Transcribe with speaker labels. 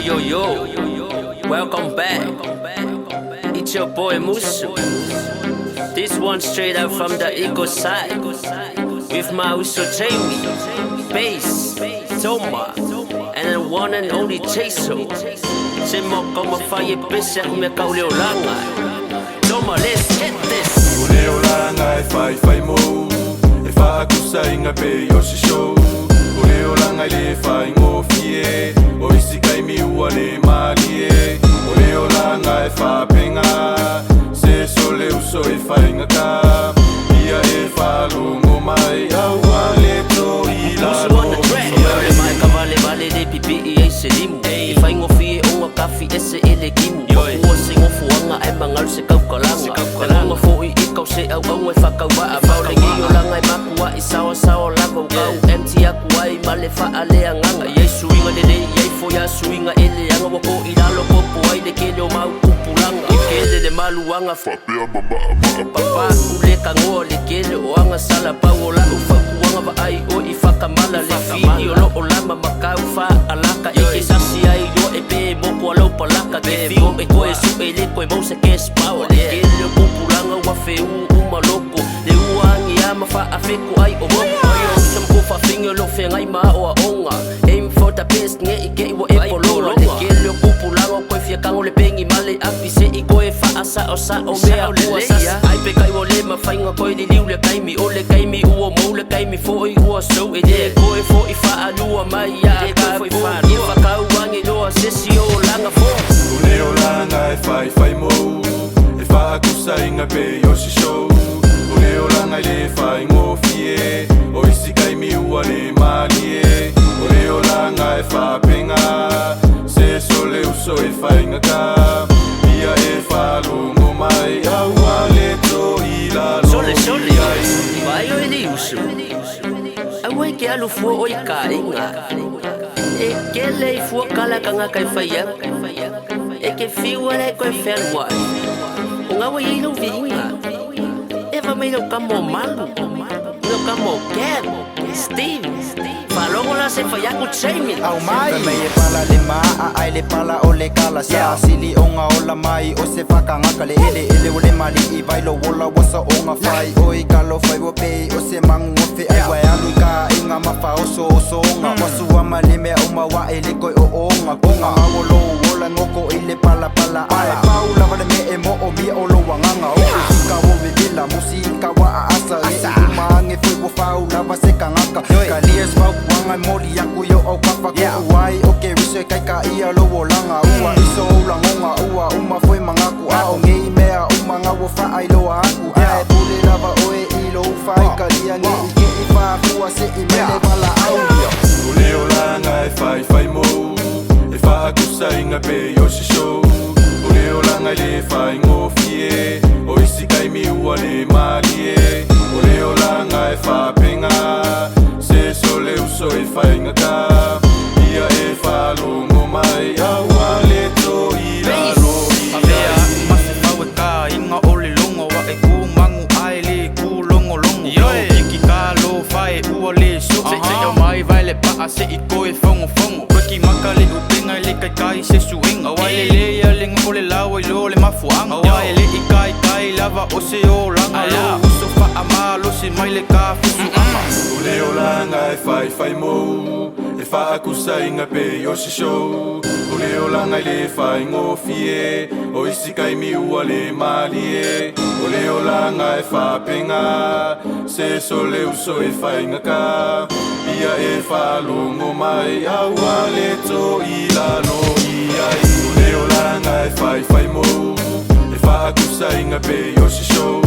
Speaker 1: Yo, welcome back. It's your boy MUSU. This one straight out from the ego side. With my MUSU Jamie, bass, Toma, and the one and only Jayzo. Simo como fire bisha kumeka O LE OLAGA. Toma, let's hit this.
Speaker 2: O LE OLAGA e fai mo. E fa akusa inga pe yoshi show. O LE OLAGA le fai ngo fie. O isi kai mi ua le mali e. O LE OLAGA e fa penga. Se sole uso e fai ngaka. Ia e fa lungo mai aua le to ila lo.
Speaker 1: Vale de pipi e se limu. E fai ngo fie o kafi ese ele kimu. Ua se ngo fuanga e mangal se kau kalanga. Kalanga fo I kau se au e whakau wa a pau le ngi O LAGA e makua I sao lago kau. Empty aku ai male fa ale anganga. Iei suinga de dei iei fo ya suinga ele anga wako I lalo kopo ai de kele o mau kupulanga. I kele de maluanga whapea papa ule kangoa le kele o anga sala pau o la ufakuanga wa ai o I whakamala le fini o lo o lama makau fa alaka. I ke sasi ai o e pe mopo alau palaka. Ke fio e koe su e le koe mau se ke spau. Le kele o kupulanga wa feu umaloko. Le uangi ama fa afeku ai o moko. Ai o sampo fa fingo lo fengai ma o a onga. Aim for the best nge I ke iwa e pololo. Le kele o kupulanga koe fia kango le pengi male api se I koe fa asa o sa o mea ua sasa. Ai pe kai o le ma whainga koe li liu le kaimi. O le kaimi ua mou le kaimi fo I ua so e le koe fo I wha alua mai a ka po. I whakau wangi loa sesi O LAGA fo.
Speaker 2: O LE OLAGA e fai mo. E wha akusa inga pe yoshi show. O LE OLAGA I le fai ngo fie. O isi kai mi ua le mali e. O LE OLAGA e wha penga. Se sole uso e fai ngaka. Ia e wha lungo mai aua le to ila lo.
Speaker 1: Sole vai o ele usu. Au e ke alu fua o I ka inga. E ke lei fua kala kanga kai whaia. E ke fiua le koe whenua. O ngawa I ilo vinga. E wa mei no kamo malu. No kamo Gab, Steve. Palongo la se whaiaku Jamie.
Speaker 3: Au mai me e pala le maa ai le pala o le kala sa sili onga ola mai o se whakangaka le ele o le mali I vailo wola wasa onga whai o I kalo whai wo pei o se mangu o whi ai wai alu ka inga mawha oso onga wasu ama le mea uma wa e le koi o onga konga awolo wola ngoko I le pala ai pau lava le me e mo o mi o lo wanganga o ka wo vivila musika wa a asa e umange fui wo whau lava se kangaka ka lies wau wanga mori aku yo o kapa ko uai o ke riso kai ka ia lo wolanga ua iso ulangonga ua uma foi mangaku a o ngei mea uma ngawo fa ai lo aku ai pule lava o e ilo fai ka lia nge I ke I fa fua se I mele pala au
Speaker 2: O LE OLAGA e fai mo. E wha akusa inga pe yoshi show. O LE OLAGA I le fai ngo fie. O isi kai mi ua le mali e. O LE OLAGA e wha penga. Se sole uso e fai ngaka. Ia e wha lungo mai aua le to ila lo.
Speaker 4: Avea mase fau e ka inga o le longo wa e ku mangu ai le ku longo Iki ka lo fai ua le so. Se o mai vai le paa se I koe fongo. Koe ki maka le upenga I le kai se suinga. Awai le lea le ngako le lawa I lo le mafuanga. Awai le I kai lava o se O LAGA lo uso fa ama lo se mai le ka fusu ama.
Speaker 2: O LE OLAGA e fai mo. E wha akusa inga pe yoshi show. O LE OLAGA I le fai ngo fie. O isi kai mi ua le mali e. O LE OLAGA e wha penga. Se sole uso e fai ngaka. Ia e wha lungo mai aua le to ila lo iai. O LE OLAGA e fai mo. E wha akusa inga pe yoshi show.